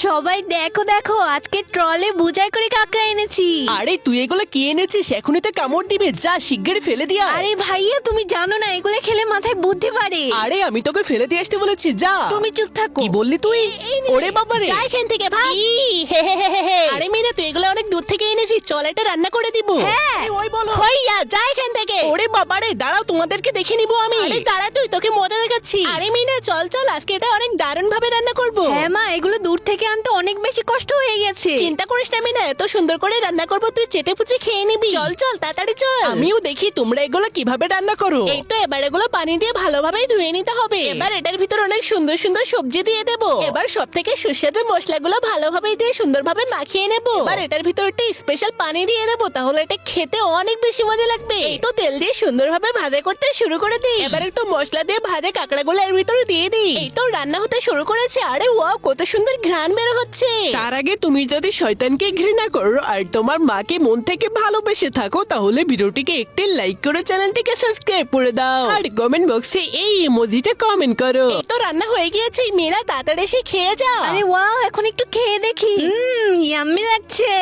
সবাই দেখো দেখো, আজকে ট্রলে বোঝাই করে কাঁকড়া এনেছি। আরে তুই এগুলো কি এনেছিস? এখনই তো কামড় দিবে, যা শিগগিরই ফেলে দিয়া। আরে ভাইয়া, তুমি জানো না এগুলো খেলে মাথায় বুদ্ধি বাড়ে। আরে আমি তোকে ফেলে দিয়ে আসতে বলেছি, যা। তুমি চুপ থাকো। কি বললি তুই? ওরে বাবারে, যা এখান থেকে ভাগ। আরে মিনা, তুই এগুলো অনেক দূর থেকে এনেছিস, চল এটা রান্না করে দিব। হ্যাঁ। ওই বলো। হইয়া যা এখান থেকে। ওরে বাবারে, দাঁড়াও, তোমাদেরকে দেখে নিবো আমি। আরে দাঁড়া, তুই তোকে মজা দেখাচ্ছি। আরে মিনা, চল চল, আজকে এটা অনেক দারুণ ভাবে রান্না করব। হ্যাঁ মা, এগুলো দূর থেকে আনতে অনেক বেশি কষ্ট হয়ে গেছে। চিন্তা করিস না মিনা, এত সুন্দর করে রান্না করব, তুই চেটে পুচে খেয়ে নিবি। চল চল তাড়াতাড়ি চল। আমিও দেখি তোমরা এগুলো কিভাবে রান্না করো। এই তো, এবার এগুলো পানি দিয়ে ভালোভাবে ধুয়ে নিতে হবে। এবার এটার ভিতর অনেক সুন্দর সুন্দর সবজি দিয়ে দেব। এবার সব থেকে সুস্বাদু মশলাগুলো ভালোভাবে দিয়ে সুন্দরভাবে মাখিয়ে নেব। এবার এটার ভিতর একটা স্পেশাল পানি দিয়ে দেব, তাহলে এটা খেতে অনেক বেশি মজা লাগবে। এই তো তেল দিয়ে সুন্দরভাবে ভাজা করতে শুরু করে দিই। এবার একটু মশলা দিয়ে ভাজা কাঁকড়াগুলো এর ভিতরে দিয়ে দিই। এই তো রান্না হতে শুরু করেছে। আরে ওয়াও, কত সুন্দর ঘ্রাণ বের হচ্ছে। তার আগে তুমি যদি শয়তানকে ঘৃণা করো আর তোমার মাকে মন থেকে ভালোবেসে থাকো, তাহলে ভিডিওটিকে একটি লাইক করে চ্যানেলটিকে সাবস্ক্রাইব করে দাও আর কমেন্ট বক্সে এই ইমোজিটা কমেন্ট করো। এই তো রান্না হয়ে গিয়েছে, মেয়েরা তাড়াতাড়ি এসে খেয়ে যাও। আরে ওয়াও, এখন একটু খেয়ে দেখি। ইয়াম্মি লাগছে।